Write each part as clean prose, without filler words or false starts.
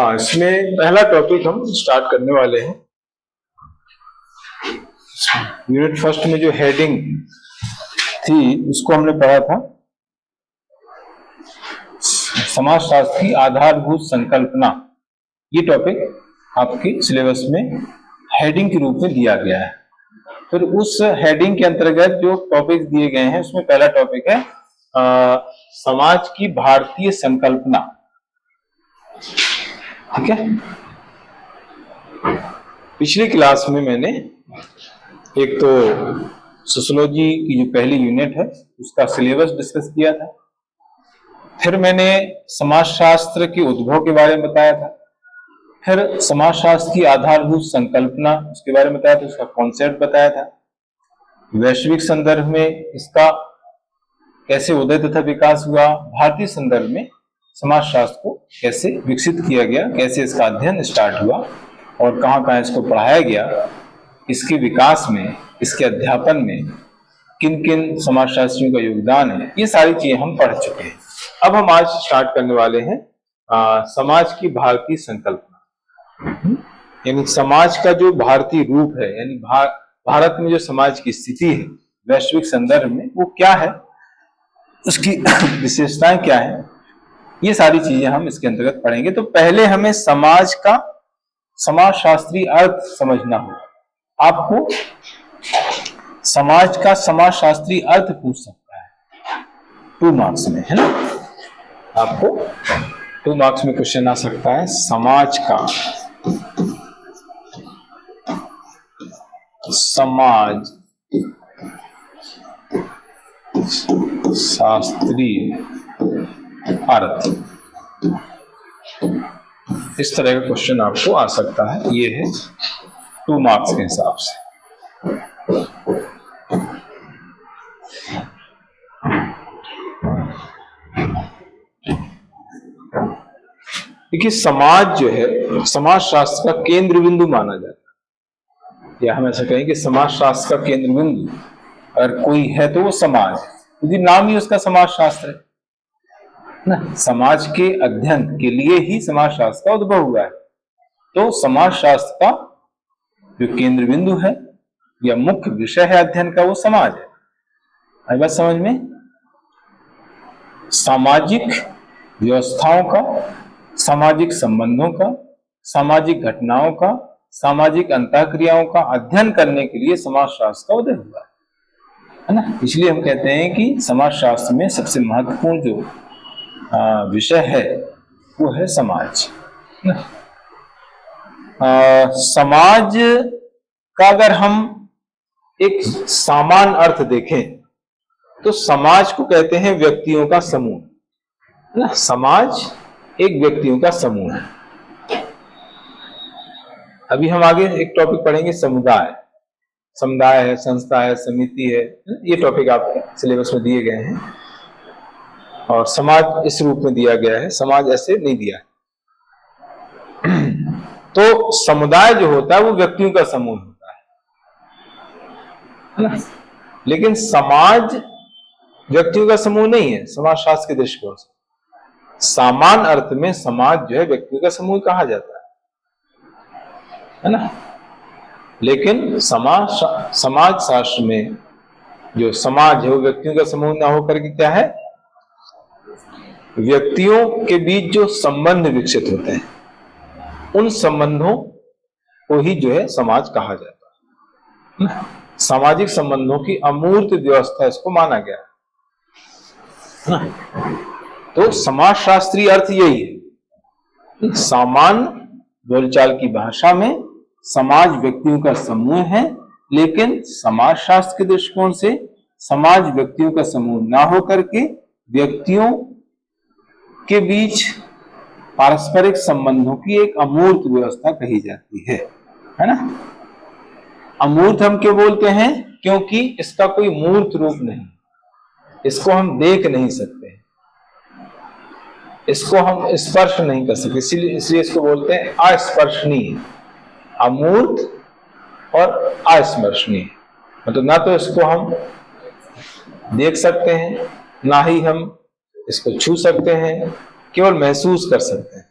हाँ, इसमें पहला टॉपिक हम स्टार्ट करने वाले हैं। यूनिट फर्स्ट में जो हेडिंग थी उसको हमने पढ़ा था समाजशास्त्र की आधारभूत संकल्पना। ये टॉपिक आपके सिलेबस में हेडिंग के रूप में दिया गया है। फिर उस हेडिंग के अंतर्गत जो टॉपिक दिए गए हैं उसमें पहला टॉपिक है समाज की भारतीय संकल्पना। ठीक है, पिछली क्लास में मैंने एक तो सोशियोलॉजी की जो पहली यूनिट है उसका सिलेबस डिस्कस किया था। फिर मैंने समाजशास्त्र के उद्भव के बारे में बताया था। फिर समाजशास्त्र की आधारभूत संकल्पना उसके बारे में बताया था, उसका कॉन्सेप्ट बताया था। वैश्विक संदर्भ में इसका कैसे उदय तथा विकास हुआ, भारतीय संदर्भ में समाजशास्त्र को कैसे विकसित किया गया, कैसे इसका अध्ययन स्टार्ट हुआ और कहाँ कहाँ इसको पढ़ाया गया, इसके विकास में, इसके अध्यापन में किन किन समाजशास्त्रियों का योगदान है, ये सारी चीजें हम पढ़ चुके हैं। अब हम आज स्टार्ट करने वाले हैं समाज की भारतीय संकल्पना, यानी समाज का जो भारतीय रूप है, यानी भारत में जो समाज की स्थिति है वैश्विक संदर्भ में वो क्या है, उसकी विशेषताएं क्या है, ये सारी चीजें हम इसके अंतर्गत पढ़ेंगे। तो पहले हमें समाज का समाजशास्त्रीय अर्थ समझना होगा। आपको समाज का समाजशास्त्रीय अर्थ पूछ सकता है 2 मार्क्स में, है ना। आपको 2 मार्क्स में क्वेश्चन आ सकता है समाज का समाज शास्त्रीय अर्थ, इस तरह का क्वेश्चन आपको आ सकता है। ये है 2 मार्क्स के हिसाब से। देखिए, समाज जो है समाज शास्त्र का केंद्र बिंदु माना जाता है, या हम ऐसा कहें कि समाज शास्त्र का केंद्र बिंदु अगर कोई है तो वो समाज है, क्योंकि नाम ही उसका समाज शास्त्र है ना। समाज के अध्ययन के लिए ही समाज शास्त्र का उद्भव हुआ है। तो समाज शास्त्र का जो केंद्र बिंदु है या मुख्य विषय है अध्ययन का वो समाज है। आई बात समझ में? सामाजिक व्यवस्थाओं का, सामाजिक संबंधों का, सामाजिक घटनाओं का, सामाजिक अंतःक्रियाओं का अध्ययन करने के लिए समाज शास्त्र का उदय हुआ है ना। इसलिए हम कहते हैं कि समाज शास्त्र में सबसे महत्वपूर्ण जो विषय है वो है समाज। समाज का अगर हम एक सामान्य अर्थ देखें तो समाज को कहते हैं व्यक्तियों का समूह, है ना। समाज एक व्यक्तियों का समूह है। अभी हम आगे एक टॉपिक पढ़ेंगे समुदाय। समुदाय है, संस्था है, समिति है, ये टॉपिक आपके सिलेबस में दिए गए हैं। और समाज इस रूप में दिया गया है, समाज ऐसे नहीं दिया है। तो समुदाय जो होता है वो व्यक्तियों का समूह होता है ना। लेकिन समाज व्यक्तियों का समूह नहीं है समाजशास्त्र के दृष्टिकोण से। सामान्य अर्थ में समाज जो है व्यक्तियों का समूह कहा जाता है ना। लेकिन समाज शास्त्र में जो समाज है वो व्यक्तियों का समूह ना होकर के क्या है, व्यक्तियों के बीच जो संबंध विकसित होते हैं उन संबंधों को ही जो है समाज कहा जाता है। सामाजिक संबंधों की अमूर्त व्यवस्था इसको माना गया है। तो समाजशास्त्रीय अर्थ यही है। सामान्य बोलचाल की भाषा में समाज व्यक्तियों का समूह है, लेकिन समाजशास्त्र के दृष्टिकोण से समाज व्यक्तियों का समूह ना होकर के व्यक्तियों के बीच पारस्परिक संबंधों की एक अमूर्त व्यवस्था कही जाती है ना। अमूर्त हम क्यों बोलते हैं? क्योंकि इसका कोई मूर्त रूप नहीं, इसको हम देख नहीं सकते, इसको हम स्पर्श नहीं कर सकते, इसलिए इसको बोलते हैं अस्पर्शनीय। अमूर्त और अस्पर्शनीय मतलब ना तो इसको हम देख सकते हैं ना ही हम इसको छू सकते हैं, केवल महसूस कर सकते हैं।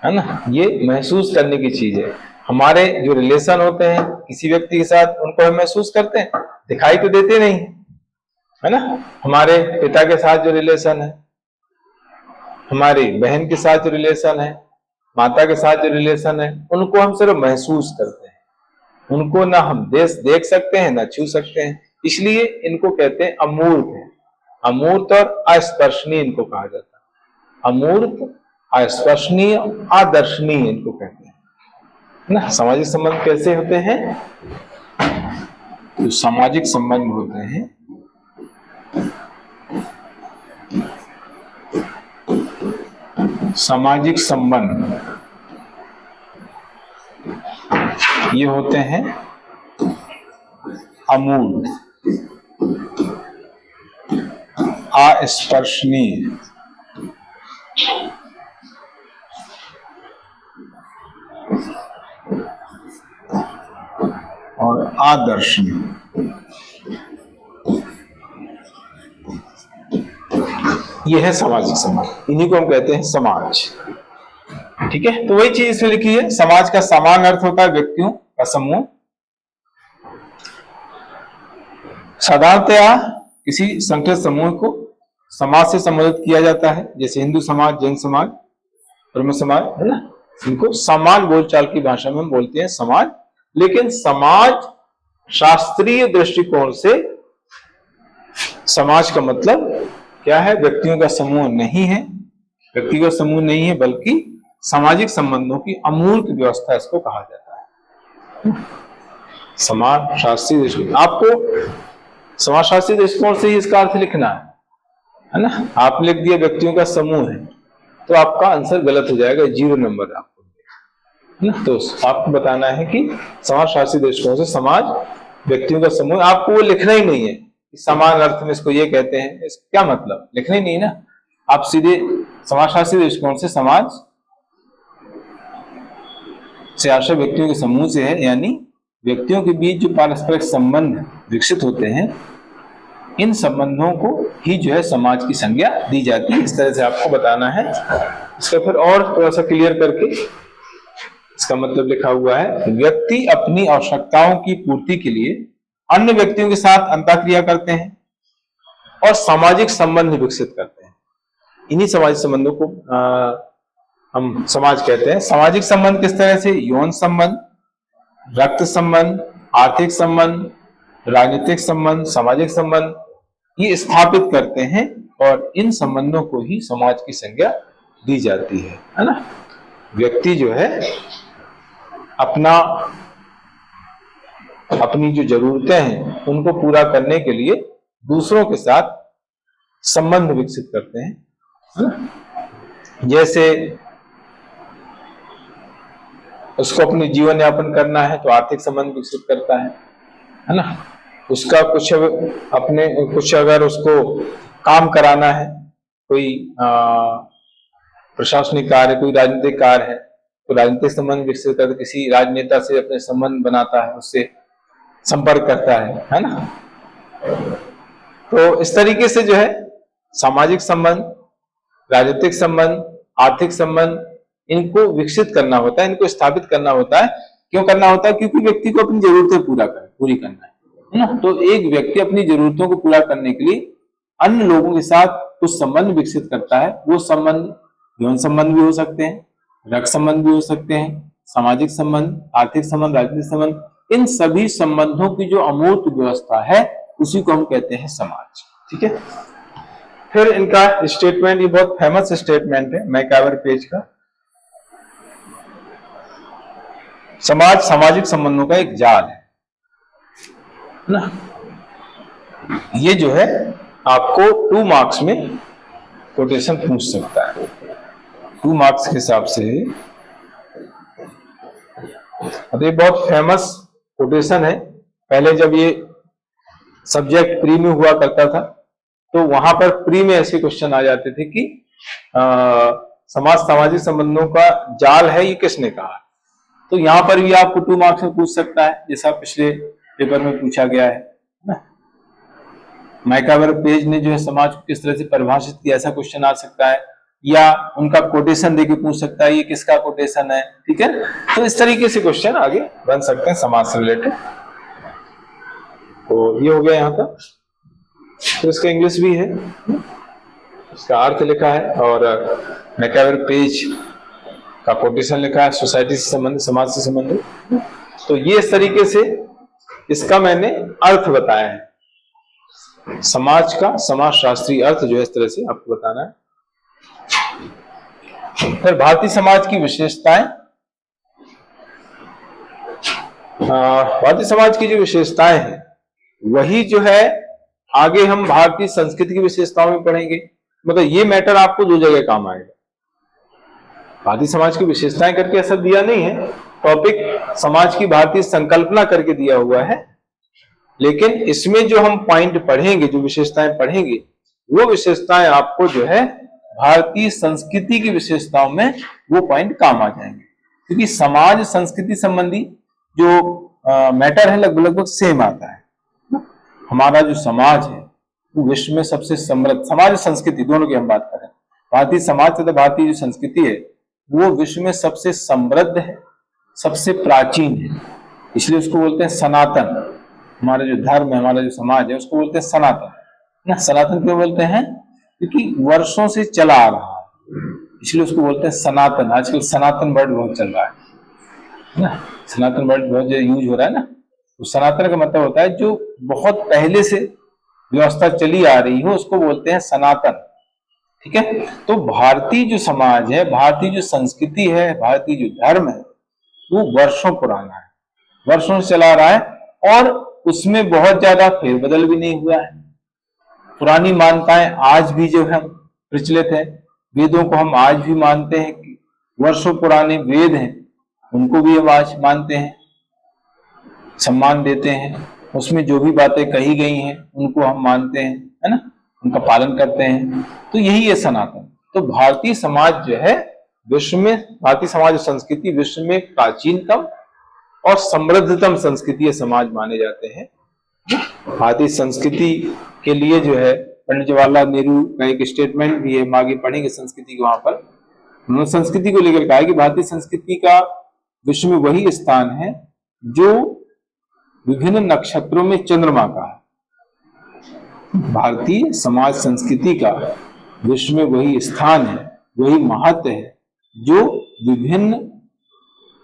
है ना, ये महसूस करने की चीज है। हमारे जो रिलेशन होते हैं किसी व्यक्ति के साथ, उनको हम महसूस करते हैं, दिखाई तो देते नहीं, है ना। हमारे पिता के साथ जो रिलेशन है, हमारी बहन के साथ जो रिलेशन है, माता के साथ जो रिलेशन है, उनको हम सिर्फ महसूस करते हैं, उनको ना हम देख सकते हैं ना छू सकते हैं। इसलिए इनको कहते हैं अमूर्त है। अमूर्त और अस्पर्शनीय इनको कहा जाता है। अमूर्त, अस्पर्शनीय, अदर्शनीय इनको कहते हैं ना। सामाजिक संबंध कैसे होते हैं? तो सामाजिक संबंध होते हैं सामाजिक संबंध ये होते हैं अमूर्त, अस्पर्शनीय और आदर्शनीय। यह है सामाजिक समाज, इन्हीं को हम कहते हैं समाज। ठीक है, तो वही चीज इसमें लिखी है। समाज का सामान्य अर्थ होता है व्यक्तियों का समूह। साधारणतया किसी संगठित समूह को समाज से संबोधित किया जाता है, जैसे हिंदू समाज, जैन समाज, ब्रह्म समाज, है ना। इनको समान बोलचाल की भाषा में हम बोलते हैं समाज। लेकिन समाज शास्त्रीय दृष्टिकोण से समाज का मतलब क्या है? व्यक्तियों का समूह नहीं है, व्यक्ति का समूह नहीं है, बल्कि सामाजिक संबंधों की अमूर्त व्यवस्था इसको कहा जाता है। समाज शास्त्रीय दृष्टिकोण, आपको समाज शास्त्रीय दृष्टिकोण से ही इसका अर्थ लिखना है ना। आप लिख दिया व्यक्तियों का समूह है, तो आपका आंसर गलत हो जाएगा, 0 नंबर आपको, है ना। तो आपको बताना है कि समाज शास्त्रीय दृष्टिकोण से समाज व्यक्तियों का समूह, आपको वो लिखना ही नहीं है समान अर्थ में इसको ये कहते हैं, इसका क्या मतलब, लिखना ही नहीं ना। आप सीधे समाजशास्त्री दृष्टिकोण से समाज से आशय व्यक्तियों के समूह से है, यानी व्यक्तियों के बीच जो पारस्परिक संबंध विकसित होते हैं, इन संबंधों को ही जो है समाज की संज्ञा दी जाती है। इस तरह से आपको बताना है। इसका फिर और थोड़ा सा क्लियर करके इसका मतलब लिखा हुआ है, व्यक्ति अपनी आवश्यकताओं की पूर्ति के लिए अन्य व्यक्तियों के साथ अंतःक्रिया करते हैं और सामाजिक संबंध विकसित करते हैं। इन्हीं सामाजिक संबंधों को हम समाज कहते हैं। सामाजिक संबंध किस तरह से? यौन संबंध, रक्त संबंध, आर्थिक संबंध, राजनीतिक संबंध, सामाजिक संबंध ये स्थापित करते हैं और इन संबंधों को ही समाज की संज्ञा दी जाती है ना। व्यक्ति जो है अपनी जो जरूरतें हैं उनको पूरा करने के लिए दूसरों के साथ संबंध विकसित करते हैं। जैसे उसको अपने जीवन यापन करना है तो आर्थिक संबंध विकसित करता है ना। उसका कुछ अगर उसको काम कराना है, कोई प्रशासनिक कार्य, कोई राजनीतिक कार्य है, तो राजनीतिक संबंध विकसित करता है, किसी राजनेता से अपने संबंध बनाता है, उससे संपर्क करता है ना। तो इस तरीके से जो है सामाजिक संबंध, राजनीतिक संबंध, आर्थिक संबंध इनको विकसित करना होता है, इनको स्थापित करना होता है। क्यों करना होता है? क्योंकि व्यक्ति को अपनी जरूरतें पूरी करना है ना। तो एक व्यक्ति अपनी जरूरतों को पूरा करने के लिए अन्य लोगों के साथ कुछ संबंध विकसित करता है। वो संबंध यौन संबंध भी हो सकते हैं, रक्त संबंध भी हो सकते हैं, सामाजिक संबंध, आर्थिक संबंध, राजनीतिक संबंध, इन सभी संबंधों की जो अमूर्त व्यवस्था है उसी को हम कहते हैं समाज। ठीक है। फिर इनका स्टेटमेंट, ये बहुत फेमस स्टेटमेंट है मैकावर पेज का। समाज सामाजिक संबंधों का एक जाल है ना। ये जो है आपको 2 मार्क्स में कोटेशन पूछ सकता है, 2 मार्क्स के हिसाब से। अब ये बहुत फेमस कोटेशन है। पहले जब ये सब्जेक्ट प्री में हुआ करता था तो वहां पर प्री में ऐसे क्वेश्चन आ जाते थे कि समाज सामाजिक संबंधों का जाल है, ये किसने कहा। तो यहां पर भी आपको 2 मार्क्स में पूछ सकता है, जैसा पिछले पेपर में पूछा गया है ना। मैकावर पेज ने जो है समाज को किस तरह से परिभाषित किया, ऐसा क्वेश्चन आ सकता है। या उनका कोटेशन देके पूछ सकता है ये किसका कोटेशन है, ठीक है। तो इस तरीके से क्वेश्चन आगे बन सकते हैं समाज से रिलेटेड। तो ये हो गया यहाँ तक। तो इसका इंग्लिश भी है, इसका अर्थ लिखा है और मैकैवर पेज का कोटेशन लिखा है, सोसाइटी से संबंधित, समाज से संबंधित। तो ये इस तरीके से इसका मैंने अर्थ बताया है, समाज का समाज शास्त्रीय अर्थ जो है इस तरह से आपको बताना है। फिर भारतीय समाज की विशेषताएं, भारतीय समाज की जो विशेषताएं हैं वही जो है आगे हम भारतीय संस्कृति की विशेषताओं में पढ़ेंगे। मतलब ये मैटर आपको दो जगह काम आएगा। भारतीय समाज की विशेषताएं करके ऐसा दिया नहीं है, टॉपिक समाज की भारतीय संकल्पना करके दिया हुआ है, लेकिन इसमें जो हम पॉइंट पढ़ेंगे, जो विशेषताएं पढ़ेंगे, वो विशेषताएं आपको जो है भारतीय संस्कृति की विशेषताओं में वो पॉइंट काम आ जाएंगे। क्योंकि समाज संस्कृति संबंधी जो मैटर है लगभग सेम आता है। हमारा जो समाज है वो विश्व में सबसे समृद्ध, समाज और संस्कृति दोनों की हम बात करें, भारतीय समाज तथा भारतीय जो संस्कृति है वो विश्व में सबसे समृद्ध है, सबसे प्राचीन है, इसलिए उसको बोलते हैं सनातन। हमारा जो धर्म है, हमारा जो समाज है, उसको बोलते हैं सनातन ना। सनातन क्यों बोलते हैं? क्योंकि वर्षों से चला आ रहा है, इसलिए उसको बोलते हैं सनातन। आजकल सनातन वर्ड बहुत चल रहा है ना, सनातन वर्ड बहुत यूज हो रहा है ना। तो सनातन का मतलब होता है जो बहुत पहले से व्यवस्था चली आ रही हो, उसको बोलते हैं सनातन, ठीक है। तो भारतीय जो समाज है, भारतीय जो संस्कृति है, भारतीय जो धर्म है वो वर्षों पुराना है, वर्षों से चला आ रहा है और उसमें बहुत ज्यादा फेरबदल भी नहीं हुआ है। पुरानी मान्यताएं आज भी जो है प्रचलित है, वेदों को हम आज भी मानते हैं कि वर्षों पुराने वेद हैं, उनको भी हम आज मानते हैं, सम्मान देते हैं, उसमें जो भी बातें कही गई हैं उनको हम मानते हैं, है ना, उनका पालन करते हैं। तो यही है सनातन। तो भारतीय समाज जो है विश्व में, भारतीय समाज और संस्कृति विश्व में प्राचीनतम और समृद्धतम संस्कृति समाज माने जाते हैं। भारतीय संस्कृति के लिए जो है पंडित जवाहरलाल नेहरू का एक स्टेटमेंट भी है, हम आगे पढ़ेंगे संस्कृति के वहां पर। उन्होंने संस्कृति को लेकर कहा है कि भारतीय संस्कृति का विश्व में वही स्थान है जो विभिन्न नक्षत्रों में चंद्रमा का है। भारतीय समाज संस्कृति का विश्व में वही स्थान है, वही महत्व है जो विभिन्न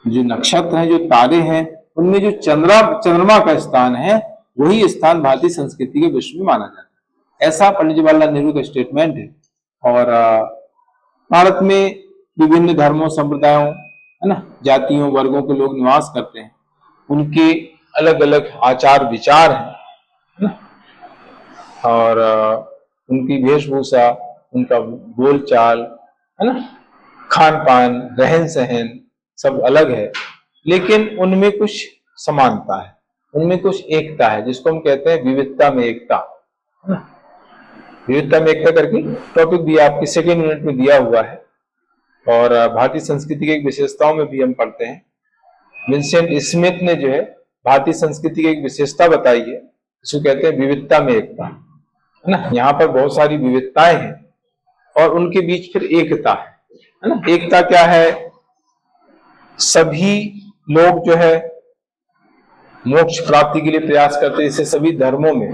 जो नक्षत्र हैं, जो तारे हैं, उनमें जो चंद्रमा का स्थान है, वही स्थान भारतीय संस्कृति के विश्व में माना जाता है। ऐसा पंडित जवाहरलाल नेहरू का स्टेटमेंट है। और भारत में विभिन्न धर्मों, संप्रदायों, है ना, जातियों, वर्गों के लोग निवास करते हैं, उनके अलग अलग आचार विचार हैं, है ना, और उनकी वेशभूषा, उनका बोलचाल, है ना, खान पान, रहन सहन सब अलग है, लेकिन उनमें कुछ समानता है, उनमें कुछ एकता है, जिसको हम कहते हैं विविधता में एकता, है ना। विविधता में एकता करके टॉपिक भी आपके सेकेंड यूनिट में दिया हुआ है। और भारतीय संस्कृति की विशेषताओं में भी हम पढ़ते हैं। विंसेंट स्मिथ ने जो है भारतीय संस्कृति की एक विशेषता बताई है, जिसको कहते हैं विविधता में एकता, है ना। यहाँ पर बहुत सारी विविधताएं हैं और उनके बीच फिर एकता है ना। एकता क्या है? सभी लोग जो है मोक्ष प्राप्ति के लिए प्रयास करते हैं, इससे सभी धर्मों में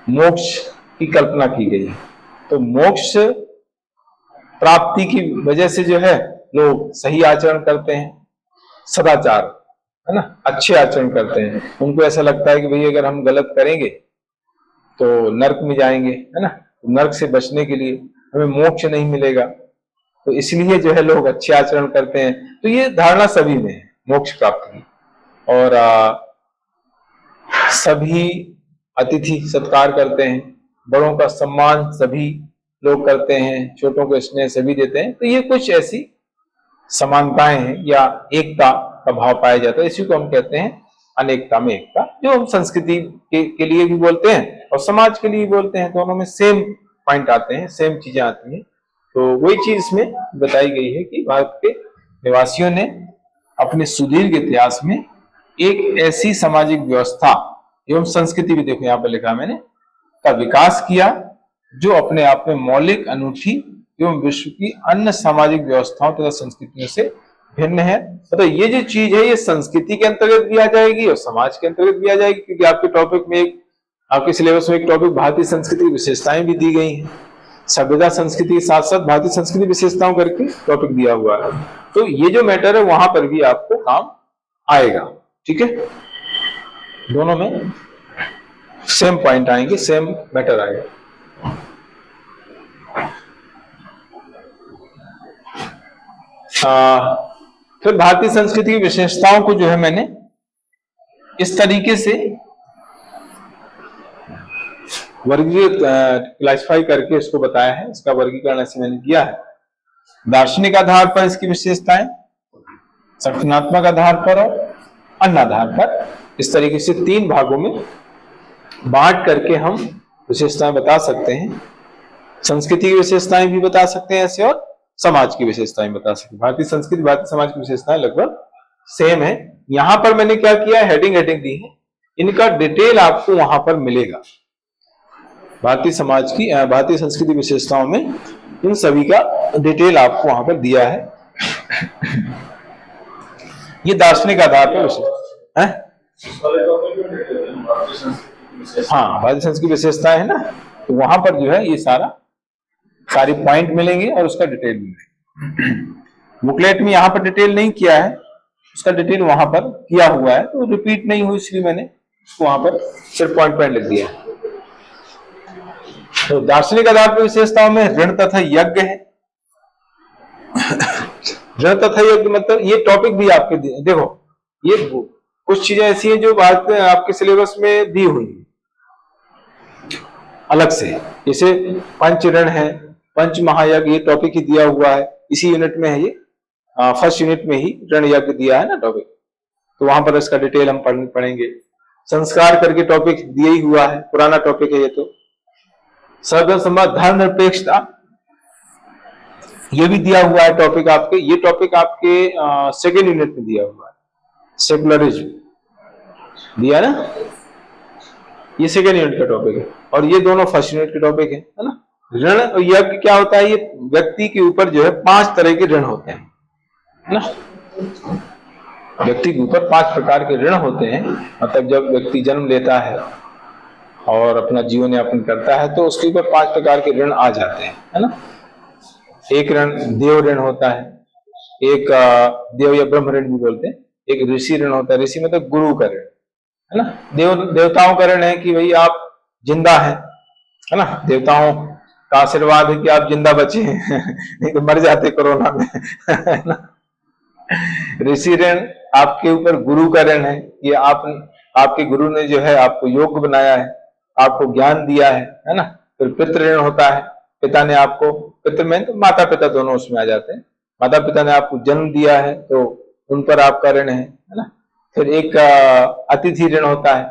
मोक्ष की कल्पना की गई है। तो मोक्ष प्राप्ति की वजह से जो है लोग सही आचरण करते हैं, सदाचार, है ना, अच्छे आचरण करते हैं। उनको ऐसा लगता है कि भाई अगर हम गलत करेंगे तो नरक में जाएंगे, है ना, तो नरक से बचने के लिए हमें मोक्ष नहीं मिलेगा, तो इसलिए जो है लोग अच्छे आचरण करते हैं। तो ये धारणा सभी में है मोक्ष प्राप्ति की। और सभी अतिथि सत्कार करते हैं, बड़ों का सम्मान सभी लोग करते हैं, छोटों को स्नेह सभी देते हैं। तो ये कुछ ऐसी समानताएं हैं या एकता का भाव पाया जाता है। इसी को हम कहते हैं अनेकता में एकता, जो हम संस्कृति के लिए भी बोलते हैं और समाज के लिए भी बोलते हैं। दोनों में सेम पॉइंट आते हैं, सेम चीजें आती हैं। तो वही चीज इसमें बताई गई है कि भारत के निवासियों ने अपने सुदीर्घ इतिहास में एक ऐसी सामाजिक व्यवस्था एवं संस्कृति भी, देखो यहाँ पर लिखा मैंने, का विकास किया जो अपने आप में मौलिक, अनूठी एवं विश्व की अन्य सामाजिक व्यवस्थाओं तथा संस्कृतियों से भिन्न है। मतलब ये जो चीज है ये संस्कृति के अंतर्गत भी आ जाएगी और समाज के अंतर्गत भी आ जाएगी, क्योंकि आपके टॉपिक में एक, आपके सिलेबस में एक टॉपिक भारतीय संस्कृति की विशेषताएं भी दी गई हैं। सभ्यता संस्कृति के साथ साथ भारतीय संस्कृति विशेषताओं करके टॉपिक दिया हुआ है। तो ये जो मैटर है वहां पर भी आपको काम आएगा। ठीक है, दोनों में सेम पॉइंट आएंगे, सेम मैटर आएगा। फिर भारतीय संस्कृति की विशेषताओं को जो है मैंने इस तरीके से वर्गीकृत क्लासिफाई करके इसको बताया है। इसका वर्गीकरण ऐसे मैंने किया है, दार्शनिक आधार पर इसकी विशेषताएं, संगठनात्मक आधार पर और अन्य आधार पर, इस तरीके से 3 भागों में बांट करके हम विशेषताएं बता सकते हैं। संस्कृति की विशेषताएं भी बता सकते हैं ऐसे, और समाज की विशेषताएं बता सकते हैं। भारतीय संस्कृति भारतीय समाज की विशेषताएं लगभग सेम है। यहां पर मैंने क्या किया, हेडिंग दी है, इनका डिटेल आपको वहां पर मिलेगा। भारतीय समाज की भारतीय संस्कृति विशेषताओं में इन सभी का डिटेल आपको वहां पर दिया है। ये दार्शनिक आधार पर विशेष है। हाँ, भारतीय संस्कृति विशेषताएं है ना, तो वहां पर जो है ये सारी पॉइंट मिलेंगे और उसका डिटेल मिलेगा। बुकलेट में यहाँ पर डिटेल नहीं किया है, उसका डिटेल वहां पर किया हुआ है, तो रिपीट नहीं हुई इसलिए मैंने उसको वहां पर सिर्फ पॉइंट लिख दिया है। तो दार्शनिक आधार पर विशेषताओं में ऋण तथा यज्ञ है। ऋण तथा यज्ञ मतलब ये टॉपिक भी आपके देखो, ये कुछ चीजें ऐसी हैं जो बात आपके सिलेबस में दी हुई है अलग से, जैसे पंच ऋण है, पंच महायज्ञ, ये टॉपिक ही दिया हुआ है इसी यूनिट में है। ये फर्स्ट यूनिट में ही ऋण यज्ञ दिया है ना टॉपिक, तो वहां पर इसका डिटेल हम पढ़ेंगे। संस्कार करके टॉपिक दिया ही हुआ है, पुराना टॉपिक है ये। तो सर्वधर्म संवाद, धर्मनिरपेक्षता, ये भी दिया हुआ है टॉपिक आपके। ये टॉपिक आपके सेकेंड यूनिट में दिया हुआ है। सेकुलरिज्म दिया ना, ये सेकेंड यूनिट का टॉपिक है, और ये दोनों फर्स्ट यूनिट के टॉपिक है ना। ऋण और यज्ञ क्या होता है, ये व्यक्ति के ऊपर जो है 5 तरह के ऋण होते हैं ना। व्यक्ति के ऊपर 5 प्रकार के ऋण होते हैं। मतलब जब व्यक्ति जन्म लेता है और अपना जीवन यापन करता है तो उसके ऊपर 5 प्रकार के ऋण आ जाते हैं, है ना। एक ऋण देव ऋण होता है, एक देव या ब्रह्म ऋण भी बोलते हैं, एक ऋषि ऋण होता है। ऋषि मतलब गुरु का ऋण, है ना। देवताओं का ऋण है कि भाई आप जिंदा हैं, है ना, देवताओं का आशीर्वाद है कि आप जिंदा बचे हैं नहीं तो मर जाते कोरोना में, है ना। ऋषि ऋण आपके ऊपर गुरु का ऋण है कि आपके गुरु ने जो है आपको योग्य बनाया है, आपको ज्ञान दिया है ना। फिर पितृ ऋण होता है, पिता ने आपको, पितृ में तो माता पिता दोनों उसमें आ जाते हैं, माता पिता ने आपको जन्म दिया है तो उन पर आपका ऋण है ना। फिर एक अतिथि ऋण होता है।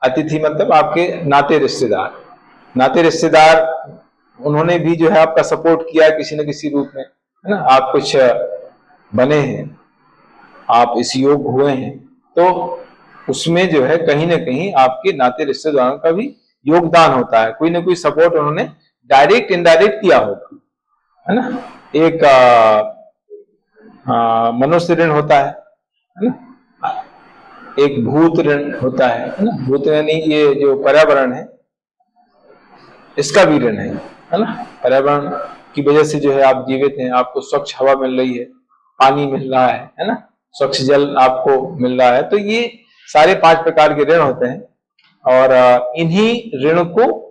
अतिथि मतलब आपके नाते रिश्तेदार, नाते रिश्तेदार उन्होंने भी जो है आपका सपोर्ट किया है किसी न किसी रूप में, है ना। आप कुछ बने हैं, आप इस योग्य हुए हैं, तो उसमें जो है कहीं ना कहीं आपके नाते रिश्तेदारों का भी योगदान होता है, कोई ना कोई सपोर्ट उन्होंने डायरेक्ट इनडायरेक्ट किया होगा, है ना। एक मनुष्य ऋण होता है ना। एक भूत ऋण होता है ना। भूत यानी ये जो पर्यावरण है इसका भी ऋण है ना। पर्यावरण की वजह से जो है आप जीवित हैं, आपको स्वच्छ हवा मिल रही है, पानी मिल रहा है ना, स्वच्छ जल आपको मिल रहा है। तो ये सारे 5 प्रकार के ऋण होते हैं, और इन्हीं ऋण को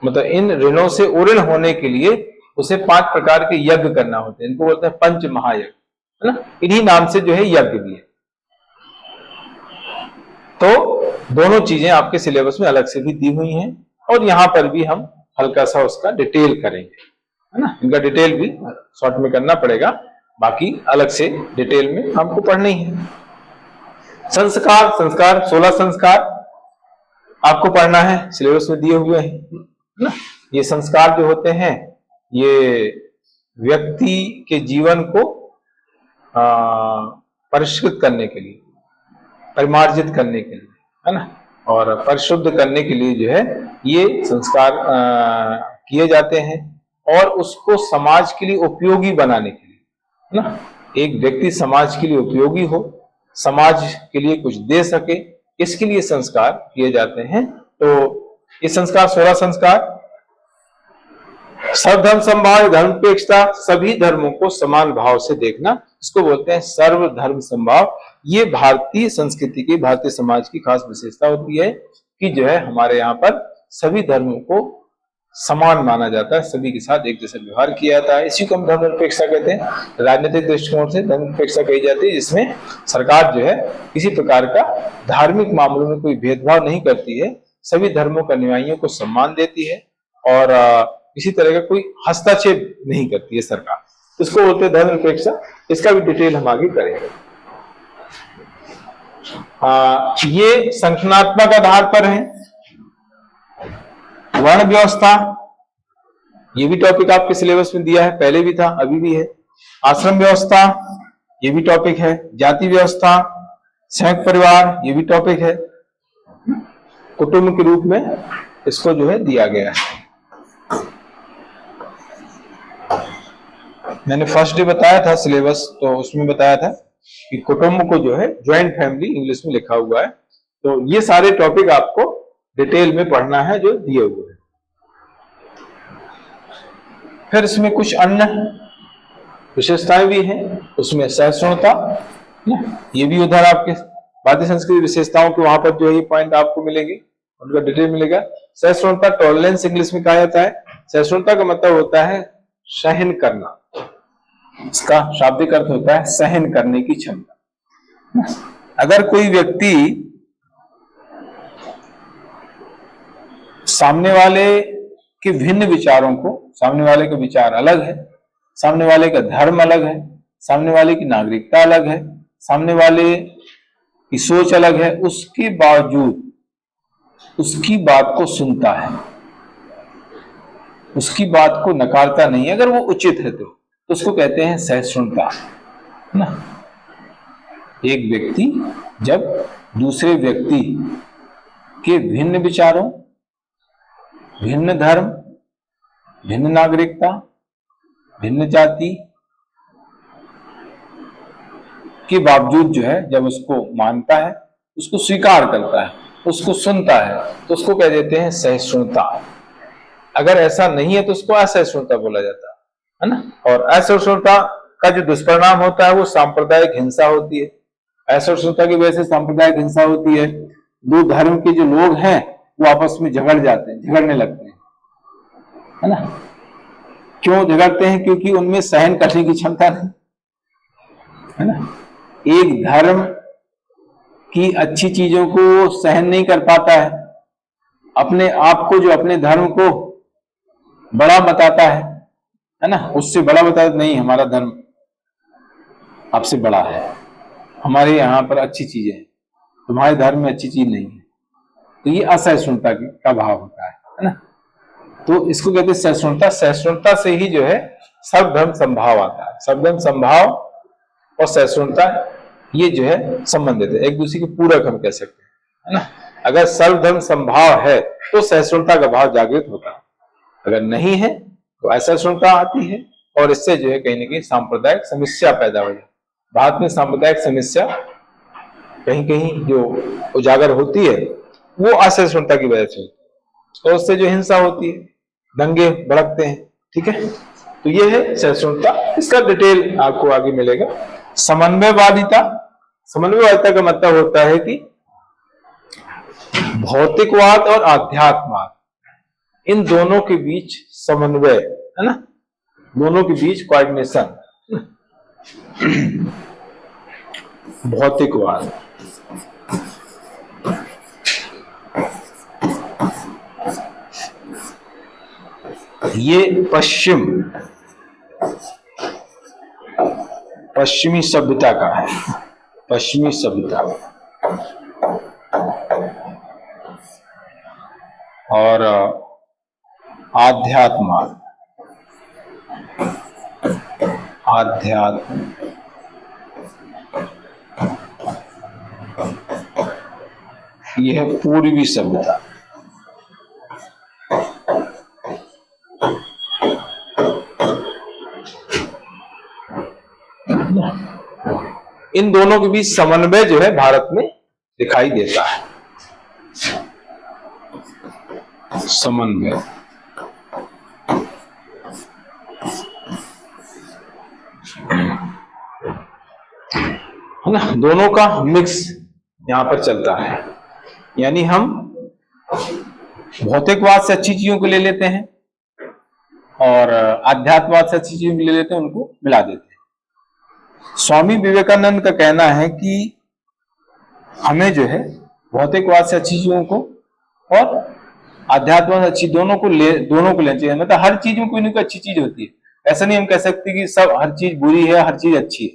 मतलब इन ऋणों से उऋण होने के लिए उसे 5 प्रकार के यज्ञ करना होते हैं। इनको बोलते हैं पंच महायज्ञ, है ना। इन्हीं नाम से जो है यज्ञ भी है। तो दोनों चीजें आपके सिलेबस में अलग से भी दी हुई हैं, और यहां पर भी हम हल्का सा उसका डिटेल करेंगे, है ना। इनका डिटेल भी शॉर्ट में करना पड़ेगा, बाकी अलग से डिटेल में हमको पढ़नी है। संस्कार 16 संस्कार आपको पढ़ना है, सिलेबस में दिए हुए हैं ना। ये संस्कार जो होते हैं ये व्यक्ति के जीवन को परिष्कृत करने के लिए, परिमार्जित करने के लिए, है ना। और परिशुद्ध करने के लिए जो है ये संस्कार किए जाते हैं, और उसको समाज के लिए उपयोगी बनाने के लिए, है ना, एक व्यक्ति समाज के लिए उपयोगी हो, समाज के लिए कुछ दे सके, इसके लिए संस्कार किए जाते हैं। तो ये संस्कार 16 संस्कार, सर्वधर्म समभाव, धर्मपेक्षता, सभी धर्मों को समान भाव से देखना, इसको बोलते हैं सर्वधर्म समभाव। ये भारतीय संस्कृति की, भारतीय समाज की खास विशेषता होती है कि जो है हमारे यहाँ पर सभी धर्मों को समान माना जाता है, सभी के साथ एक जैसा व्यवहार किया जाता है। इसी को हम धर्मनिरपेक्षता कहते हैं। राजनीतिक दृष्टिकोण से धर्मनिरपेक्षता कही जाती है, जिसमें सरकार जो है किसी प्रकार का धार्मिक मामलों में कोई भेदभाव नहीं करती है, सभी धर्मों के अनुयायियों को सम्मान देती है और किसी तरह का कोई हस्तक्षेप नहीं करती है सरकार। इसको बोलते हैं धर्मनिरपेक्षता। इसका भी डिटेल हम आगे करेंगे। ये संगठनात्मक आधार पर है। वर्ण व्यवस्था, ये भी टॉपिक आपके सिलेबस में दिया है, पहले भी था, अभी भी है। आश्रम व्यवस्था, ये भी टॉपिक है। जाति व्यवस्था, संयुक्त परिवार, ये भी टॉपिक है। कुटुंब के रूप में इसको जो है दिया गया है। मैंने फर्स्ट डे बताया था सिलेबस, तो उसमें बताया था कि कुटुंब को जो है ज्वाइंट फैमिली इंग्लिश में लिखा हुआ है। तो ये सारे टॉपिक आपको डिटेल में पढ़ना है जो दिए हुए हैं। फिर इसमें कुछ अन्य विशेषताएं भी हैं, उसमें सहिष्णुता, ये भी उधर आपके भारतीय संस्कृति विशेषताओं के वहां पर जो है ये पॉइंट आपको मिलेंगे, उनका डिटेल मिलेगा। सहिष्णुता, टॉलरेंस इंग्लिश में कहा जाता है। सहिष्णुता का मतलब होता है सहन करना, इसका शाब्दिक अर्थ होता है सहन करने की क्षमता। अगर कोई व्यक्ति सामने वाले के भिन्न विचारों को, सामने वाले का विचार अलग है, सामने वाले का धर्म अलग है, सामने वाले की नागरिकता अलग है, सामने वाले की सोच अलग है, उसके बावजूद उसकी बात को सुनता है, उसकी बात को नकारता नहीं, अगर वो उचित है तो उसको कहते हैं सहिष्णुता ना। एक व्यक्ति जब दूसरे व्यक्ति के भिन्न विचारों, भिन्न धर्म, भिन्न नागरिकता, भिन्न जाति के बावजूद जो है जब उसको मानता है, उसको स्वीकार करता है, उसको सुनता है, तो उसको कह देते हैं सहिष्णुता। अगर ऐसा नहीं है तो उसको असहिष्णुता बोला जाता है ना। और असहिष्णुता का जो दुष्परिणाम होता है वो सांप्रदायिक हिंसा होती है। असहिष्णुता की वजह से सांप्रदायिक हिंसा होती है। दो धर्म के जो लोग हैं वो आपस में झगड़ जाते हैं, झगड़ने लगते हैं, है ना। क्यों झगड़ते हैं? क्योंकि उनमें सहन करने की क्षमता नहीं, है ना। एक धर्म की अच्छी चीजों को सहन नहीं कर पाता है, अपने आप को, जो अपने धर्म को बड़ा बताता है ना, उससे बड़ा बताता नहीं, हमारा धर्म आपसे बड़ा है, हमारे यहाँ पर अच्छी चीजें हैं, तुम्हारे धर्म में अच्छी चीज नहीं है। तो ये असहिष्णुता का भाव होता है ना। तो इसको कहते हैं सहिष्णुता। सहिष्णुता से ही जो है सर्वधर्म समभाव आता है। सर्वधर्म समभाव और सहिष्णुता ये जो है संबंधित है, एक दूसरे के पूरक हम कह सकते हैं, है ना। अगर सर्वधर्म समभाव है तो सहिष्णुता का भाव जागृत होता है, अगर नहीं है तो असहिष्णुता आती है, और इससे जो है कहीं ना कहीं सांप्रदायिक समस्या पैदा हो जाती है। भारत में सांप्रदायिक समस्या कहीं कहीं जो उजागर होती है वो असहिष्णुता की वजह से होती है, और उससे जो हिंसा होती है, दंगे भड़कते हैं, ठीक है। तो ये है सहिष्णुता, इसका डिटेल आपको आगे मिलेगा। समन्वयवादिता, समन्वयवादिता का मतलब होता है कि भौतिकवाद और आध्यात्मवाद, इन दोनों के बीच समन्वय, है ना, दोनों के बीच कोऑर्डिनेशन। भौतिकवाद, ये पश्चिमी सभ्यता का है, पश्चिमी सभ्यता। और आध्यात्म, ये है पूर्वी सभ्यता। इन दोनों के बीच समन्वय जो है भारत में दिखाई देता है। समन्वय है ना, दोनों का मिक्स यहां पर चलता है। यानी हम भौतिकवाद से अच्छी चीजों को ले लेते हैं और आध्यात्मवाद से अच्छी चीजों को ले लेते हैं, उनको मिला देते हैं। स्वामी विवेकानंद का कहना है कि हमें जो है भौतिकवाद से अच्छी चीजों को और आध्यात्म से अच्छी दोनों को लेना चाहिए। मतलब हर चीज में कोई ना कोई अच्छी चीज होती है। ऐसा नहीं हम कह सकते कि सब हर चीज बुरी है, हर चीज अच्छी है।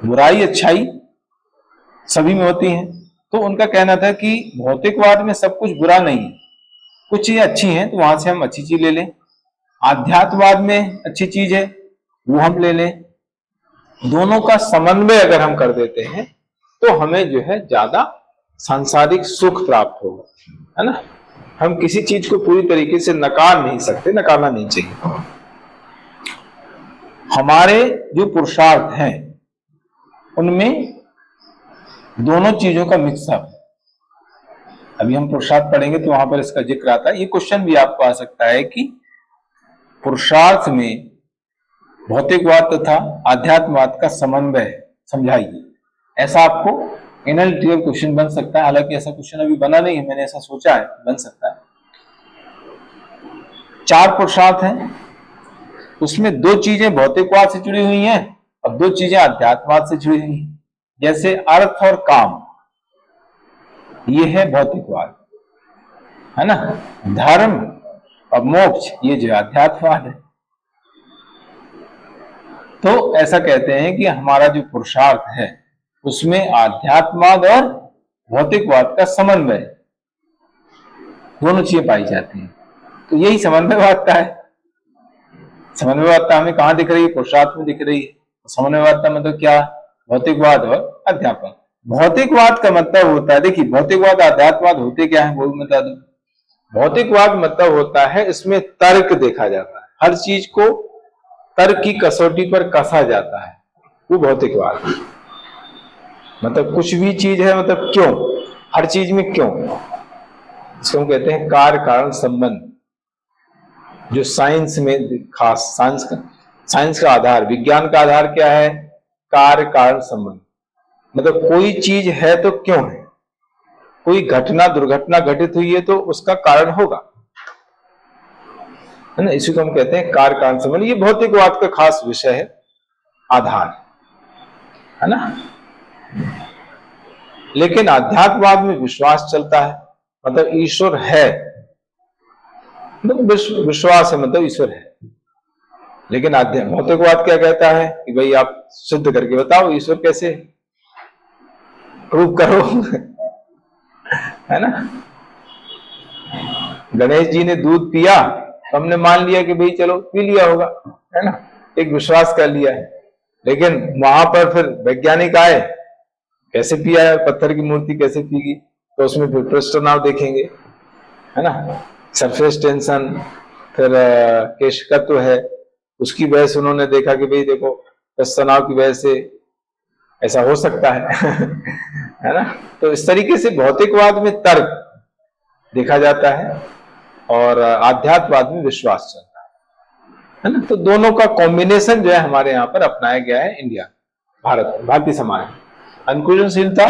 बुराई अच्छाई सभी में होती है। तो उनका कहना था कि भौतिकवाद में सब कुछ बुरा नहीं है, कुछ चीजें अच्छी हैं तो वहां से हम अच्छी चीज ले लें। आध्यात्मवाद में अच्छी चीज है वो हम ले लें। दोनों का समन्वय अगर हम कर देते हैं तो हमें जो है ज्यादा सांसारिक सुख प्राप्त होगा, है ना। हम किसी चीज को पूरी तरीके से नकार नहीं सकते, नकारना नहीं चाहिए। हमारे जो पुरुषार्थ हैं उनमें दोनों चीजों का मिक्सअप। अभी हम पुरुषार्थ पढ़ेंगे तो वहां पर इसका जिक्र आता है। ये क्वेश्चन भी आपको आ सकता है कि पुरुषार्थ में भौतिकवाद तथा आध्यात्मवाद का समन्वय समझाइए। ऐसा आपको एनएलटीएफ क्वेश्चन बन सकता है। हालांकि ऐसा क्वेश्चन अभी बना नहीं है, मैंने ऐसा सोचा है बन सकता है। 4 पुरुषार्थ हैं, उसमें 2 चीजें भौतिकवाद से जुड़ी हुई हैं और 2 चीजें आध्यात्मवाद से जुड़ी हुई हैं। जैसे अर्थ और काम, ये है भौतिकवाद, है ना। धर्म और मोक्ष ये जो आध्यात्मवाद है। तो ऐसा कहते हैं कि हमारा जो पुरुषार्थ है उसमें आध्यात्मवाद और भौतिकवाद का समन्वय, दोनों चीजें पाई जाती हैं। तो यही समन्वयवादता है। समन्वयवादता हमें कहां दिख रही है? पुरुषार्थ में दिख रही है। समन्वयवादता मतलब क्या? भौतिकवाद और अध्यात्म। भौतिकवाद का मतलब होता है, देखिए भौतिकवाद आध्यात्मवाद होते क्या है वो भी बता दूं। भौतिकवाद मतलब होता है इसमें तर्क देखा जाता है, हर चीज को तर्क की कसौटी पर कसा जाता है, वो भौतिकवाद। मतलब कुछ भी चीज है, मतलब क्यों, हर चीज में क्यों, इसको हम कहते हैं कार्य कारण संबंध। जो साइंस में खास साइंस का आधार, विज्ञान का आधार क्या है? कार्य कारण संबंध। मतलब कोई चीज है तो क्यों है, कोई घटना दुर्घटना घटित हुई है तो उसका कारण होगा, है ना। इसी को हम कहते हैं कार्य कारण संबंध। ये भौतिकवाद का खास विषय है, आधार, है ना। लेकिन आध्यात्मवाद में विश्वास चलता है, मतलब ईश्वर है, मतलब विश्वास है मतलब ईश्वर है। लेकिन भौतिकवाद क्या कहता है कि भाई आप सिद्ध करके बताओ ईश्वर कैसे, प्रूव करो है ना। गणेश जी ने दूध पिया तो हमने मान लिया कि भाई चलो पी लिया होगा, है ना, एक विश्वास कर लिया है। लेकिन वहां पर फिर वैज्ञानिक आए, कैसे पिया है, पत्थर की मूर्ति कैसे पीगी, तो उसमें फिर पृष्ठनाव देखेंगे, है ना, सरफेस टेंशन, फिर केशकत्व है, उसकी वजह से उन्होंने देखा कि भाई देखो पृष्ठनाव की वजह से ऐसा हो सकता है है ना। तो इस तरीके से भौतिकवाद में तर्क देखा जाता है और आध्यात्मवाद में विश्वास चलता है ना। तो दोनों का कॉम्बिनेशन जो है हमारे यहाँ पर अपनाया गया है इंडिया, भारतीय समाज। अनुकूलनशीलता,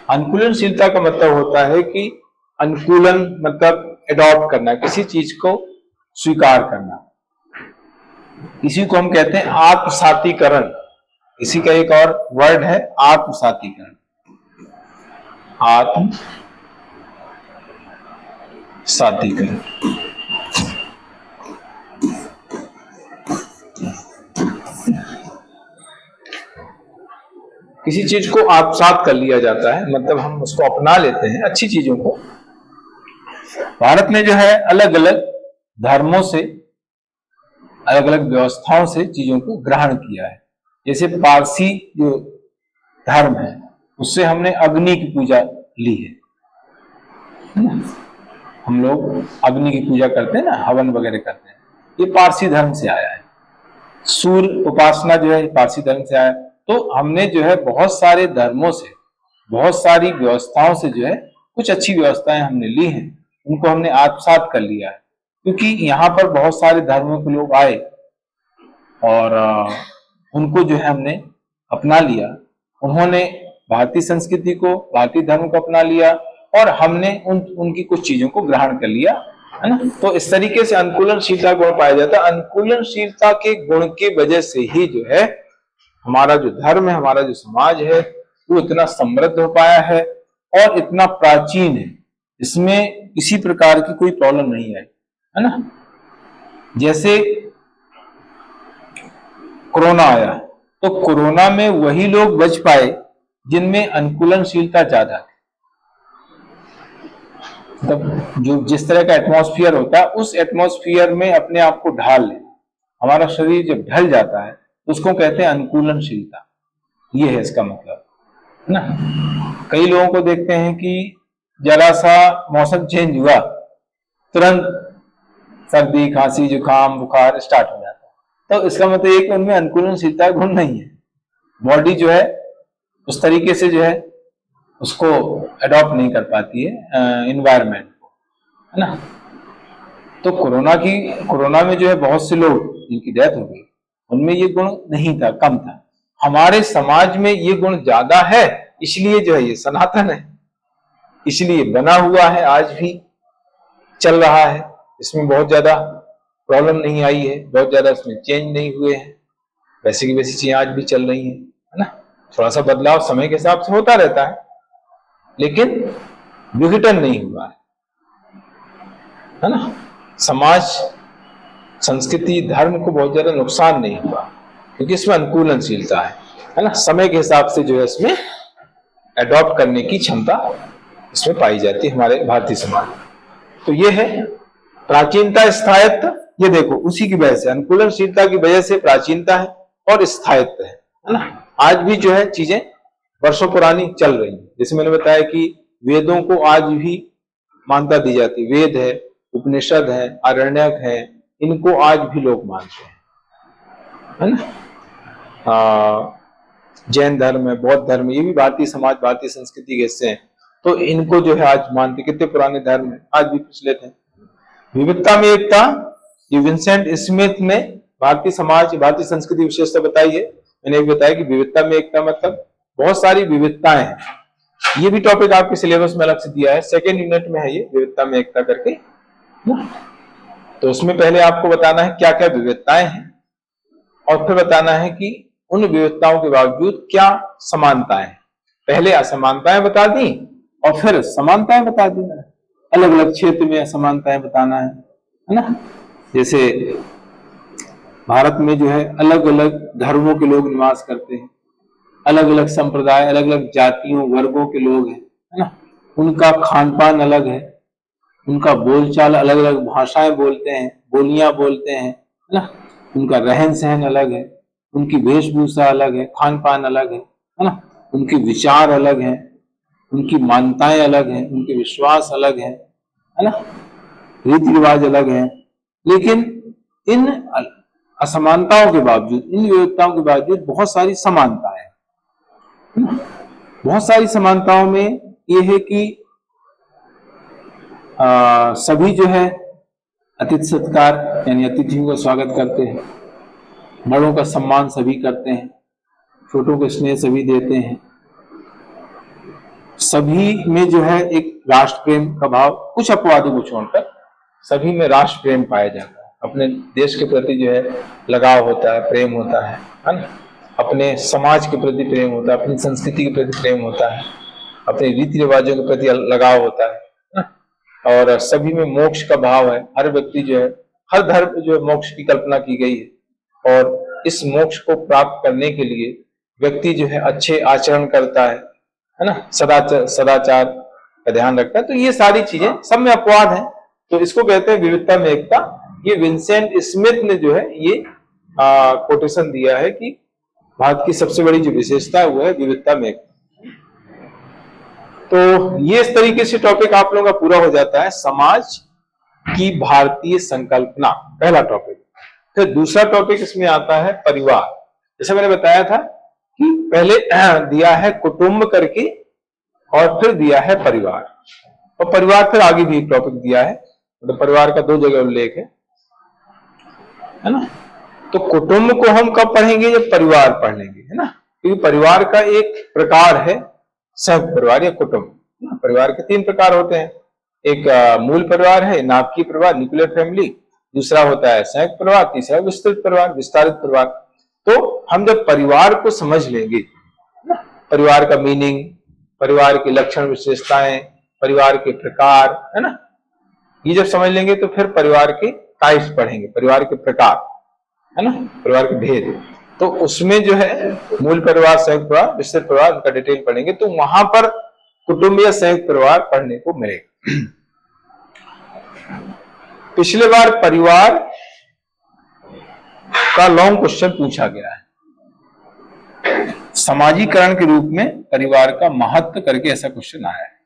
अनुकूलनशीलता का मतलब होता है कि अनुकूलन मतलब एडॉप्ट करना, किसी चीज को स्वीकार करना। इसी को हम कहते हैं आत्मसातीकरण। इसी का एक और वर्ड है आत्मसातीकरण। आत्मसातीकरण। किसी चीज को आत्मसात कर लिया जाता है, मतलब हम उसको अपना लेते हैं, अच्छी चीजों को। भारत ने जो है अलग अलग धर्मों से, अलग अलग व्यवस्थाओं से चीजों को ग्रहण किया है। जैसे पारसी जो धर्म है उससे हमने अग्नि की पूजा ली है ना? हम लोग अग्नि की पूजा करते हैं ना, हवन वगैरह करते हैं, ये पारसी धर्म से आया है। सूर्य उपासना जो है पारसी धर्म से आया। तो हमने जो है बहुत सारे धर्मों से, बहुत सारी व्यवस्थाओं से जो है कुछ अच्छी व्यवस्थाएं हमने ली हैं, उनको हमने आत्मसात कर लिया है। क्योंकि यहाँ पर बहुत सारे धर्मों के लोग आए और उनको जो है हमने अपना लिया। उन्होंने भारतीय संस्कृति को, भारतीय धर्म को अपना लिया और हमने उनकी कुछ चीजों को ग्रहण कर लिया, है ना। तो इस तरीके से अनुकूलनशीलता गुण पाया जाता है। अनुकूलनशीलता के गुण की वजह से ही जो है हमारा जो धर्म है, हमारा जो समाज है, वो इतना समृद्ध हो पाया है और इतना प्राचीन है। इसमें किसी प्रकार की कोई प्रॉब्लम नहीं है, है ना। जैसे कोरोना आया तो कोरोना में वही लोग बच पाए जिनमें अनुकूलनशीलता ज्यादा थी। तब जो जिस तरह का एटमॉस्फेयर होता है, उस एटमॉस्फेयर में अपने आप को ढाल ले। हमारा शरीर जब ढल जाता है तो उसको कहते हैं अनुकूलनशीलता। ये है इसका मतलब, है ना। कई लोगों को देखते हैं कि जरा सा मौसम चेंज हुआ, तुरंत सर्दी, खांसी, जुकाम, बुखार स्टार्ट हो जाता है। तो इसका मतलब ये कि उनमें अनुकूलनशीलता गुण नहीं है। बॉडी जो है उस तरीके से जो है उसको अडॉप्ट नहीं कर पाती है इन्वायरमेंट को, है ना। तो कोरोना में जो है बहुत से लोग जिनकी डेथ हो गई, उनमें ये गुण नहीं था, कम था। हमारे समाज में ये गुण ज्यादा है, इसलिए जो है ये सनातन है, इसलिए बना हुआ है, आज भी चल रहा है। इसमें बहुत ज्यादा प्रॉब्लम नहीं आई है, बहुत ज्यादा इसमें चेंज नहीं हुए हैं। वैसे की वैसी चीजें आज भी चल रही है ना। थोड़ा सा बदलाव समय के हिसाब से होता रहता है, लेकिन विघटन नहीं हुआ है ना। समाज, संस्कृति, धर्म को बहुत ज्यादा नुकसान नहीं हुआ, क्योंकि इसमें अनुकूलनशीलता है ना। समय के हिसाब से जो है इसमें एडॉप्ट करने की क्षमता इसमें पाई जाती है हमारे भारतीय समाज। तो ये है प्राचीनता, स्थायित्व। ये देखो उसी की वजह से, अनुकूलनशीलता की वजह से प्राचीनता है और स्थायित्व है ना। आज भी जो है चीजें वर्षों पुरानी चल रही है। जैसे मैंने बताया कि वेदों को आज भी मान्यता दी जाती है। वेद है, उपनिषद है, आरण्यक है, इनको आज भी लोग मानते हैं, है ना। जैन धर्म है, बौद्ध धर्म, ये भी भारतीय समाज, भारतीय संस्कृति के हिस्से हैं। तो इनको जो है आज मानते, कितने पुराने धर्म है, आज भी प्रचलित है। विविधता में एकता, ये विंसेंट स्मिथ ने भारतीय समाज, भारतीय संस्कृति विशेषता बताई है। मैंने भी बताया कि विविधता में एकता मतलब बहुत सारी विविधताएं हैं। ये भी टॉपिक आपके सिलेबस में अलग से दिया है, सेकेंड यूनिट में है ये, विविधता में एकता करके। तो उसमें पहले आपको बताना है क्या क्या विविधताएं हैं और फिर बताना है कि उन विविधताओं के बावजूद क्या समानताएं हैं। पहले असमानताएं बता दी और फिर समानताएं बता दी। अलग अलग क्षेत्र में असमानताएं बताना है ना। जैसे भारत में जो है अलग अलग धर्मों के लोग निवास करते हैं, अलग अलग संप्रदाय, अलग अलग जातियों, वर्गों के लोग हैं, है ना। उनका खान पान अलग है, उनका बोलचाल अलग अलग, भाषाएं बोलते हैं, बोलियां बोलते हैं, है ना। उनका रहन सहन अलग है, उनकी वेशभूषा अलग है, खान पान अलग है ना। उनके विचार अलग हैं, उनकी मान्यताएं अलग हैं, उनके विश्वास अलग है ना। रीति रिवाज अलग है। लेकिन इन असमानताओं के बावजूद, इन विविधताओं के बावजूद बहुत सारी समानताएं हैं। बहुत सारी समानताओं में ये है कि सभी जो है अतिथि सत्कार, यानी अतिथियों का स्वागत करते हैं, बड़ों का सम्मान सभी करते हैं, छोटों को स्नेह सभी देते हैं। सभी में जो है एक राष्ट्र प्रेम का भाव, कुछ अपवादों को छोड़कर सभी में राष्ट्र प्रेम पाया जाता है। अपने देश के प्रति जो है लगाव होता है, प्रेम होता है ना। अपने समाज के प्रति प्रेम होता है, अपनी संस्कृति के प्रति प्रेम होता है, अपने रीति रिवाजों के प्रति लगाव होता है ना। और सभी में मोक्ष का भाव है। हर व्यक्ति जो है, हर धर्म में जो है मोक्ष की कल्पना की गई है और इस मोक्ष को प्राप्त करने के लिए व्यक्ति जो है अच्छे आचरण करता है ना, सदाचार का ध्यान रखता है। तो ये सारी चीजें सब में अपवाद है, तो इसको कहते हैं विविधता में एकता। ये विंसेंट स्मिथ ने जो है ये कोटेशन दिया है कि भारत की सबसे बड़ी जो विशेषता है वो है विविधता में एकता। तो ये इस तरीके से टॉपिक आप लोगों का पूरा हो जाता है, समाज की भारतीय संकल्पना, पहला टॉपिक। फिर दूसरा टॉपिक इसमें आता है परिवार। जैसे मैंने बताया था कि पहले दिया है कुटुंब करके और फिर दिया है परिवार, और परिवार फिर आगे भी एक टॉपिक दिया है, मतलब परिवार का 2 जगह उल्लेख है ना। तो कुटुंब को हम कब पढ़ेंगे, जब परिवार पढ़ लेंगे, है ना, क्योंकि परिवार का एक प्रकार है संयुक्त परिवार या कुटुंब। परिवार के 3 प्रकार होते हैं, एक मूल परिवार है, नाभिकीय परिवार, न्यूक्लियर फैमिली, दूसरा होता है संयुक्त परिवार, तीसरा विस्तृत परिवार, विस्तारित परिवार। तो हम जब परिवार को समझ लेंगे, परिवार का मीनिंग, परिवार के लक्षण विशेषताएं, परिवार के प्रकार, है ना, ये जब समझ लेंगे तो फिर परिवार के टाइप्स पढ़ेंगे, परिवार के प्रकार, है ना, परिवार के भेद। तो उसमें जो है मूल परिवार, संयुक्त परिवार, विस्तृत परिवार, उनका डिटेल पढ़ेंगे, तो वहां पर कुटुंब या संयुक्त परिवार पढ़ने को मिलेगा। पिछले बार परिवार का लॉन्ग क्वेश्चन पूछा गया है, समाजीकरण के रूप में परिवार का महत्व करके ऐसा क्वेश्चन आया है।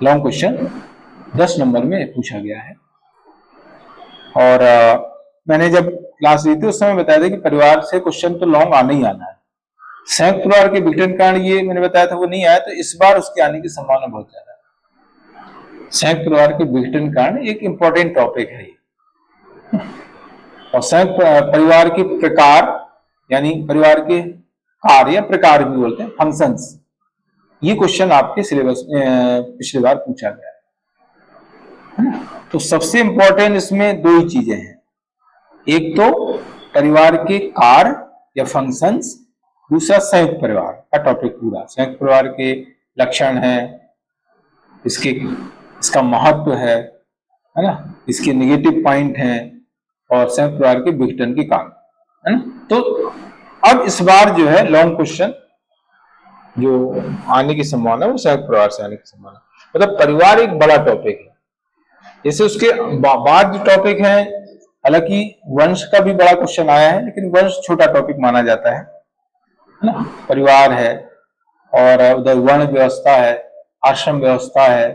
लॉन्ग क्वेश्चन 10 नंबर में पूछा गया है, और मैंने जब क्लास ली थी उस समय बताया था कि परिवार से क्वेश्चन तो लॉन्ग आना ही आना है। संयुक्त परिवार के विघटन कारण ये मैंने बताया था वो नहीं आया, तो इस बार उसके आने की संभावना बहुत ज्यादा है। संयुक्त परिवार के विघटन कारण एक इंपॉर्टेंट टॉपिक है ये। और संयुक्त परिवार के प्रकार, यानी परिवार के कार्य, प्रकार भी बोलते हैं, फंक्शंस, ये क्वेश्चन आपके सिलेबस में पिछली बार पूछा गया है। तो सबसे इंपॉर्टेंट इसमें 2 ही चीजें हैं, एक तो परिवार के कार्य या फंक्शंस, दूसरा संयुक्त परिवार का टॉपिक पूरा। संयुक्त परिवार के लक्षण है, इसका महत्व है ना, इसके नेगेटिव पॉइंट हैं, और संयुक्त परिवार के विघटन के कारण, है ना। तो अब इस बार जो है लॉन्ग क्वेश्चन जो आने की संभावना है वो संयुक्त परिवार से आने की संभावना, मतलब परिवार एक बड़ा टॉपिक है। जैसे उसके बाद जो टॉपिक है, हालांकि वंश का भी बड़ा क्वेश्चन आया है, लेकिन वंश छोटा टॉपिक माना जाता है ना। परिवार है और उधर वर्ण व्यवस्था है, आश्रम व्यवस्था है,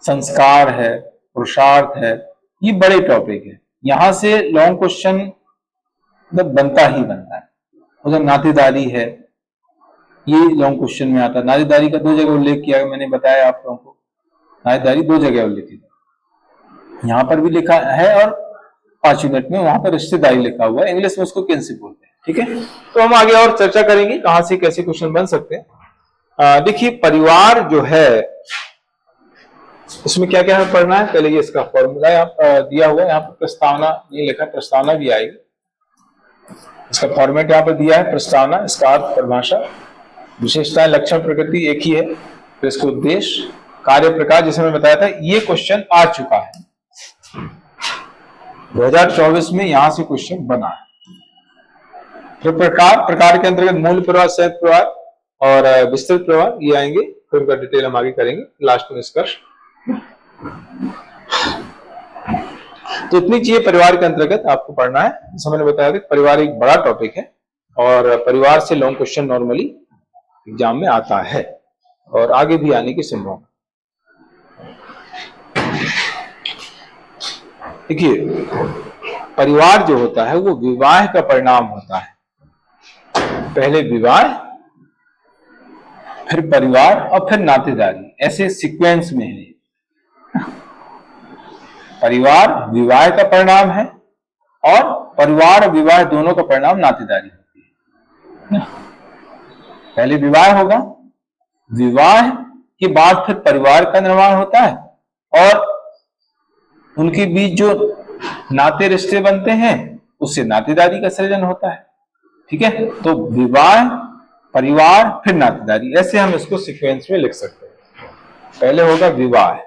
संस्कार है, पुरुषार्थ है, ये बड़े टॉपिक है। यहां से लॉन्ग क्वेश्चन मतलब बनता ही बनता है। उधर नातेदारी है, ये लॉन्ग क्वेश्चन में आता है। नातेदारी का 2 जगह उल्लेख किया है, मैंने बताया आप लोगों को, नातेदारी 2 जगह उल्लेखित है, यहाँ पर भी लिखा है और 5 यूनिट में वहां पर रिश्तेदारी लिखा हुआ है, इंग्लिश में उसको किनशिप बोलते हैं। ठीक है, तो हम आगे और चर्चा करेंगे कहां से कैसे क्वेश्चन बन सकते हैं। देखिए परिवार जो है, इसमें क्या क्या पढ़ना है, पहले ये इसका फॉर्मूला दिया हुआ है, यहाँ पर प्रस्तावना ये लिखा, प्रस्तावना भी आएगी, इसका फॉर्मेट यहाँ पर दिया है, प्रस्तावना, इसका अर्थ, परिभाषा, विशेषताएं, लक्षण, प्रकृति एक ही है, फिर इसका उद्देश्य, कार्य, प्रकार, जैसे मैं बताया था ये क्वेश्चन आ चुका है 2024 में, यहां से क्वेश्चन बना है। फिर प्रकार के अंतर्गत मूल परिवार, संयुक्त परिवार और विस्तृत परिवार ये आएंगे, फिर उनका डिटेल हम आगे करेंगे, लास्ट में निष्कर्ष। तो इतनी चीजें परिवार के अंतर्गत आपको पढ़ना है। जैसे मैंने बताया था परिवार एक बड़ा टॉपिक है और परिवार से लॉन्ग क्वेश्चन नॉर्मली एग्जाम में आता है और आगे भी आने की संभावना। देखिए परिवार जो होता है वो विवाह का परिणाम होता है। पहले विवाह, फिर परिवार और फिर नातेदारी, ऐसे सीक्वेंस में है। परिवार विवाह का परिणाम है और परिवार और विवाह दोनों का परिणाम नातेदारी होती है। पहले विवाह होगा, विवाह के बाद फिर परिवार का निर्माण होता है और उनके बीच जो नाते रिश्ते बनते हैं उससे नातेदारी का सृजन होता है। ठीक है, तो विवाह, परिवार, फिर नातेदारी, ऐसे हम इसको सीक्वेंस में लिख सकते हैं। पहले होगा विवाह,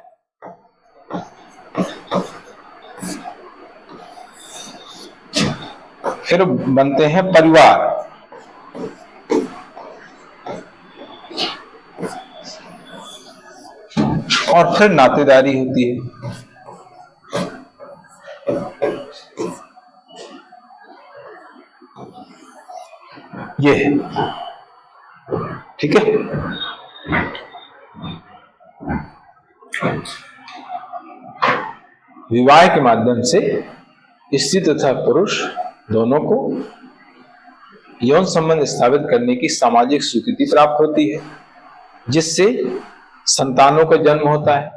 फिर बनते हैं परिवार, और फिर नातेदारी होती है। ये है, ठीक है। विवाह के माध्यम से स्त्री तथा पुरुष दोनों को यौन संबंध स्थापित करने की सामाजिक स्वीकृति प्राप्त होती है, जिससे संतानों का जन्म होता है।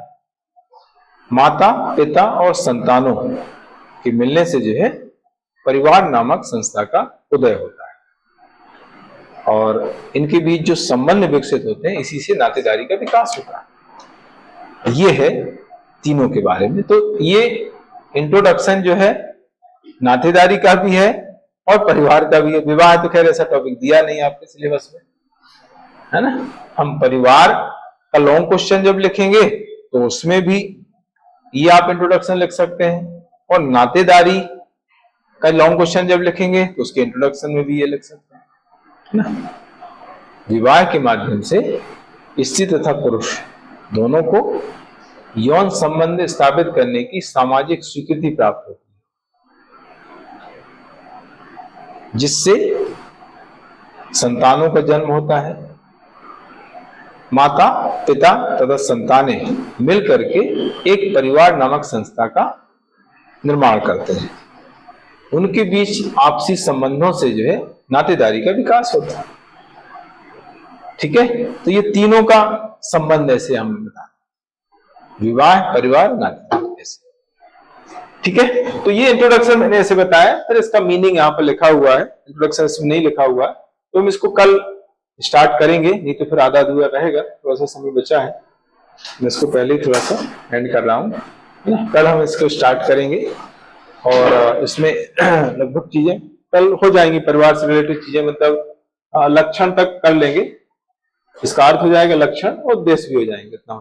माता पिता और संतानों के मिलने से जो है परिवार नामक संस्था का उदय होता है और इनके बीच जो संबंध विकसित होते हैं, इसी से नातेदारी का विकास होता है। ये है तीनों के बारे में। तो ये इंट्रोडक्शन जो है नातेदारी का भी है और परिवार का भी है। विवाह तो खैर ऐसा टॉपिक दिया नहीं आपके सिलेबस में, है ना। हम परिवार का लॉन्ग क्वेश्चन जब लिखेंगे तो उसमें भी ये आप इंट्रोडक्शन लिख सकते हैं, और नातेदारी का लॉन्ग क्वेश्चन जब लिखेंगे तो उसके इंट्रोडक्शन में भी ये लिख सकते हैं, है ना। विवाह के माध्यम से स्त्री तथा पुरुष दोनों को यौन संबंध स्थापित करने की सामाजिक स्वीकृति प्राप्त होती है, जिससे संतानों का जन्म होता है। माता पिता तथा संतानें मिलकर के एक परिवार नामक संस्था का निर्माण करते हैं। उनके बीच आपसी संबंधों से जो है नातेदारी का विकास होता है। ठीक है, तो ये तीनों का संबंध ऐसे हम बता, विवाह परिवार नातेदारी ऐसे। ठीक है, तो ये इंट्रोडक्शन मैंने ऐसे बताया, फिर इसका मीनिंग यहाँ पर लिखा हुआ है, इंट्रोडक्शन इसमें नहीं लिखा हुआ है, तो हम इसको कल स्टार्ट करेंगे, नहीं तो फिर आधा अधूरा रहेगा। थोड़ा सा समय बचा है, मैं इसको पहले ही थोड़ा सा एंड कर रहा हूँ। कल हम इसको स्टार्ट करेंगे और इसमें लगभग चीजें कल हो जाएंगी, परिवार से रिलेटेड चीजें, मतलब लक्षण तक कर लेंगे। इसका अर्थ हो जाएगा लक्षण और उद्देश्य भी हो जाएंगे, इतना हो